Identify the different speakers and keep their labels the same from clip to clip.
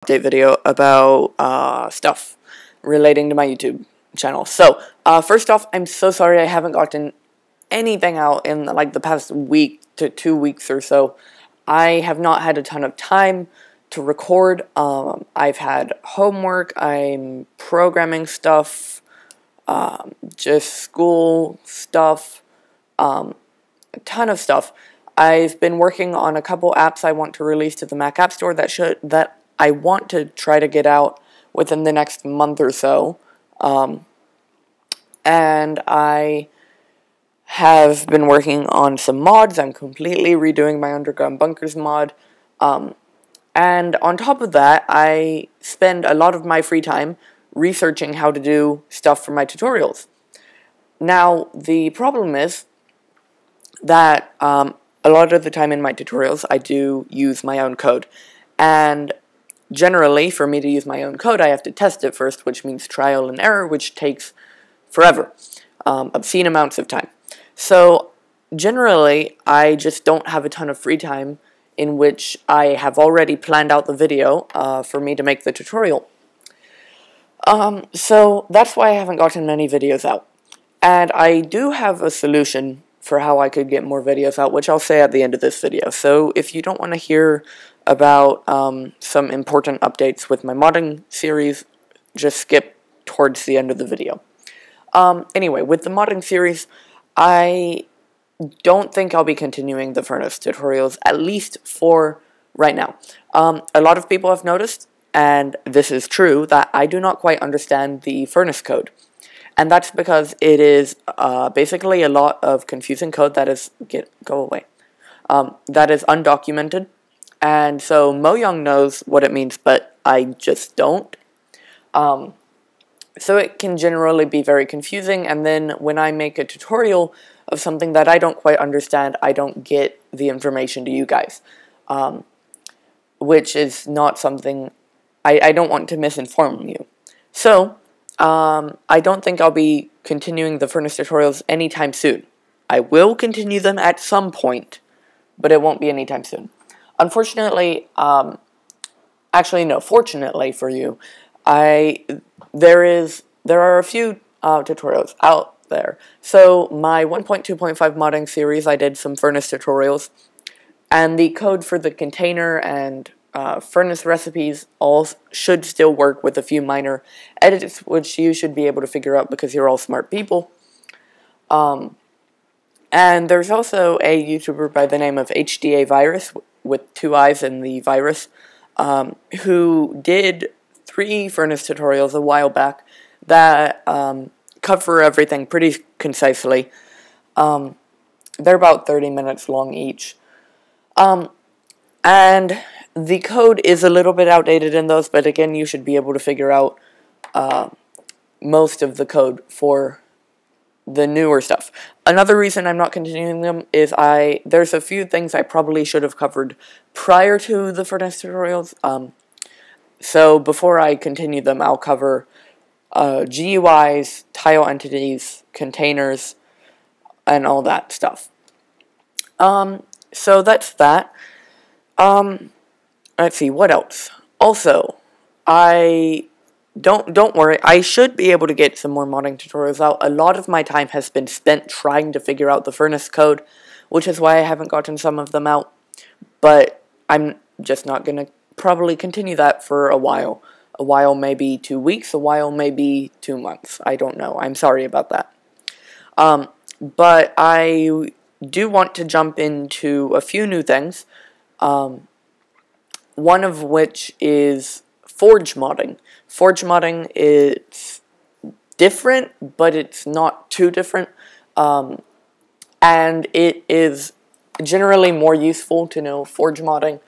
Speaker 1: update video about stuff relating to my YouTube channel. So, first off, I'm so sorry I haven't gotten anything out in like the past week to 2 weeks or so. I have not had a ton of time to record. I've had homework, I'm programming stuff, just school stuff, a ton of stuff. I've been working on a couple apps I want to release to the Mac App Store that I want to try to get out within the next month or so. And I have been working on some mods. I'm completely redoing my Underground Bunkers mod. And on top of that, I spend a lot of my free time researching how to do stuff for my tutorials. Now, the problem is that a lot of the time in my tutorials, I do use my own code. And generally, for me to use my own code, I have to test it first, which means trial and error, which takes forever, obscene amounts of time. So, generally, I just don't have a ton of free time in which I have already planned out the video for me to make the tutorial. So, that's why I haven't gotten many videos out. And I do have a solution for how I could get more videos out, which I'll say at the end of this video. So if you don't want to hear about some important updates with my modding series, just skip towards the end of the video. Anyway, with the modding series, I don't think I'll be continuing the Furnace tutorials, at least for right now. A lot of people have noticed, and this is true, that I do not quite understand the Furnace code. And that's because it is basically a lot of confusing code that is that is undocumented. And so Mojang knows what it means, but I just don't. So it can generally be very confusing, and then when I make a tutorial of something that I don't quite understand, I don't get the information to you guys. Which is not something I don't want to misinform you. So I don't think I'll be continuing the Furnace tutorials anytime soon. I will continue them at some point, but it won't be anytime soon. Unfortunately, actually no, fortunately for you, there are a few tutorials out there. So my 1.2.5 modding series, I did some Furnace tutorials, and the code for the container and Furnace recipes all should still work with a few minor edits, which you should be able to figure out because you're all smart people. And there's also a YouTuber by the name of HDA Virus, with 2 eyes in the virus, who did 3 Furnace tutorials a while back that cover everything pretty concisely. They're about 30 minutes long each. And the code is a little bit outdated in those, but again, you should be able to figure out most of the code for the newer stuff. Another reason I'm not continuing them is there's a few things I probably should have covered prior to the Furnace tutorials. So before I continue them, I'll cover GUIs, tile entities, containers, and all that stuff. So that's that. Let's see, what else? Also, don't worry, I should be able to get some more modding tutorials out. A lot of my time has been spent trying to figure out the Furnace code, which is why I haven't gotten some of them out. But I'm just not going to probably continue that for a while. A while maybe 2 weeks, a while maybe 2 months. I don't know. I'm sorry about that. But I do want to jump into a few new things. One of which is Forge modding. Forge modding is different, but it's not too different. And it is generally more useful to know Forge modding.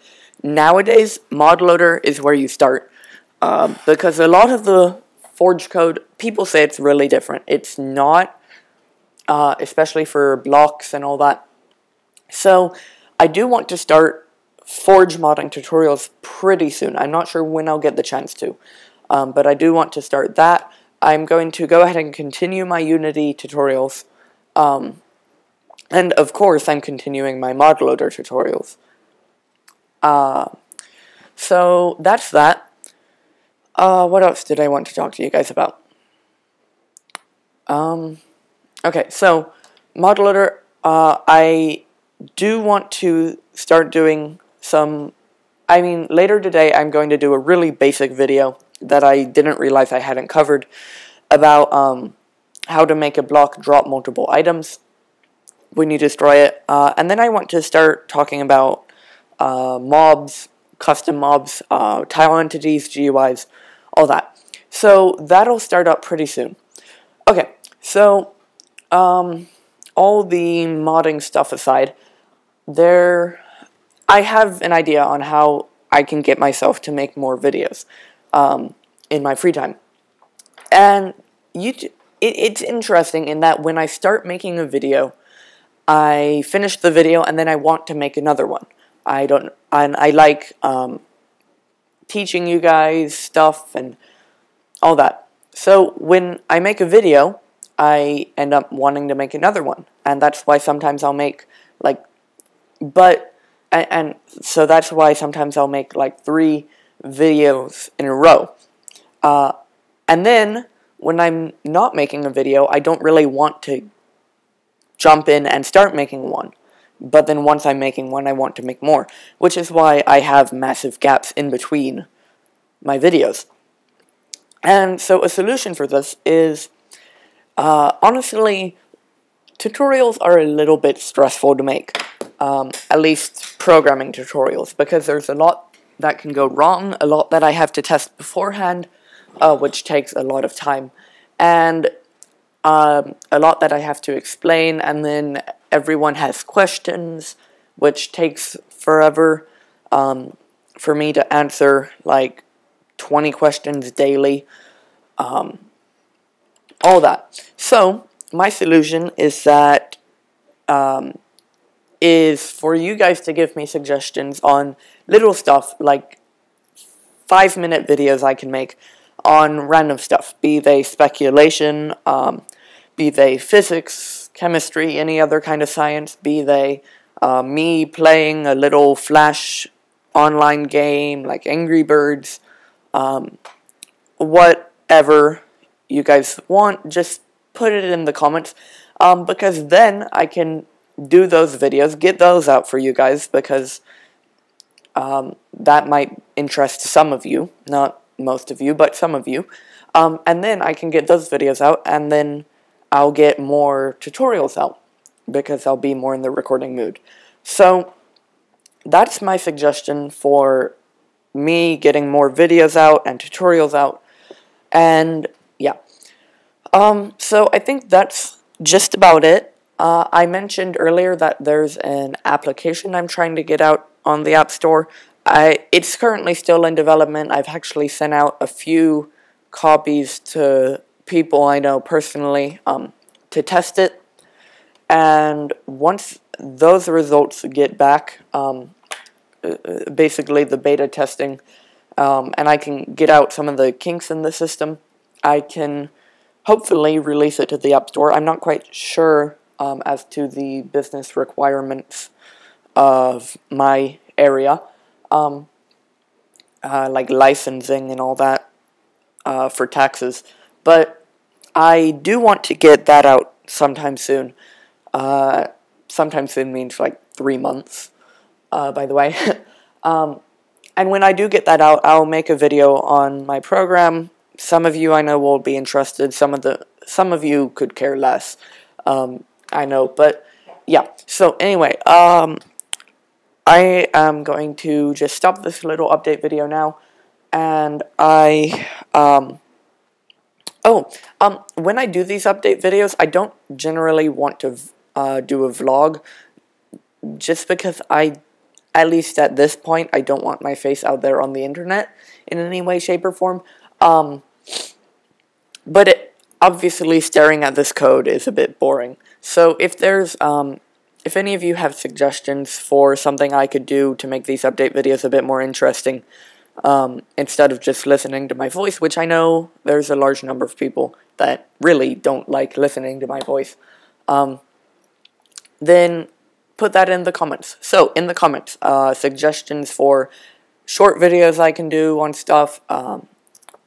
Speaker 1: Nowadays, ModLoader is where you start. Because a lot of the Forge code, people say it's really different. It's not, especially for blocks and all that. So, I do want to start Forge modding tutorials pretty soon. I'm not sure when I'll get the chance to, but I do want to start that. I'm going to go ahead and continue my Unity tutorials, and of course I'm continuing my ModLoader tutorials. So that's that. What else did I want to talk to you guys about? Okay, so ModLoader, I do want to start doing some, later today I'm going to do a really basic video that I didn't realize I hadn't covered about, how to make a block drop multiple items when you destroy it, and then I want to start talking about, mobs, custom mobs, tile entities, GUIs, all that. So that'll start up pretty soon. Okay, so, all the modding stuff aside, I have an idea on how I can get myself to make more videos, in my free time. And it's interesting in that when I start making a video, I finish the video and then I want to make another one. I like, teaching you guys stuff and all that. So when I make a video, I end up wanting to make another one, and that's why sometimes I'll make so that's why sometimes I'll make like 3 videos in a row. And then when I'm not making a video, I don't really want to jump in and start making one. But then once I'm making one, I want to make more, which is why I have massive gaps in between my videos. And so a solution for this is, honestly, tutorials are a little bit stressful to make, at least programming tutorials, because there's a lot that can go wrong, a lot that I have to test beforehand, which takes a lot of time, and a lot that I have to explain, and then everyone has questions, which takes forever for me to answer, like 20 questions daily, all that. So my solution is that is for you guys to give me suggestions on little stuff like 5-minute videos I can make on random stuff, be they speculation, be they physics, chemistry, any other kind of science, be they me playing a little Flash online game like Angry Birds, whatever you guys want, just put it in the comments, because then I can do those videos, get those out for you guys, because that might interest some of you, not most of you, but some of you, and then I can get those videos out, and then I'll get more tutorials out, because I'll be more in the recording mood. So that's my suggestion for me getting more videos out and tutorials out, and yeah. So I think that's just about it. I mentioned earlier that there's an application I'm trying to get out on the App Store. It's currently still in development. I've actually sent out a few copies to people I know personally to test it. And once those results get back, basically the beta testing, and I can get out some of the kinks in the system, I can hopefully release it to the App Store. I'm not quite sure as to the business requirements of my area, like licensing and all that for taxes, but I do want to get that out sometime soon. Sometime soon means like 3 months, by the way. And when I do get that out, I'll make a video on my program. Some of you I know will be interested. Some of you could care less. I know, but yeah. So anyway, I am going to just stop this little update video now, and when I do these update videos, I don't generally want to do a vlog, just because at least at this point, I don't want my face out there on the internet in any way, shape, or form. But obviously staring at this code is a bit boring. So if there's, if any of you have suggestions for something I could do to make these update videos a bit more interesting, instead of just listening to my voice, which I know there's a large number of people that really don't like listening to my voice, then put that in the comments. So, in the comments, suggestions for short videos I can do on stuff,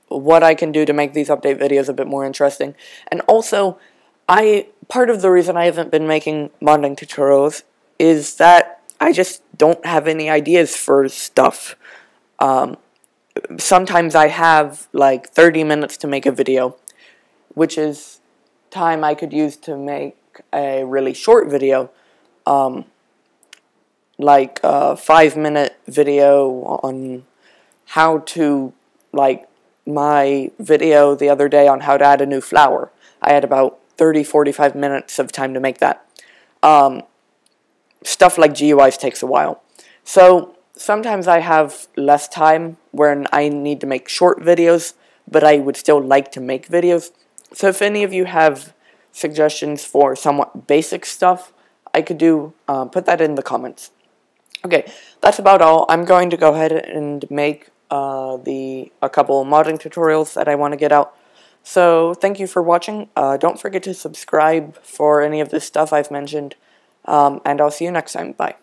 Speaker 1: what I can do to make these update videos a bit more interesting. And also, part of the reason I haven't been making modding tutorials is that I just don't have any ideas for stuff. Sometimes I have like 30 minutes to make a video, which is time I could use to make a really short video, like a 5-minute video on how to, like my video the other day on how to add a new flower. I had about 30-45 minutes of time to make that. Stuff like GUIs takes a while. So sometimes I have less time when I need to make short videos, but I would still like to make videos. So if any of you have suggestions for somewhat basic stuff I could do, put that in the comments. Okay, that's about all. I'm going to go ahead and make a couple modding tutorials that I want to get out. So thank you for watching. Don't forget to subscribe for any of the stuff I've mentioned, and I'll see you next time. Bye.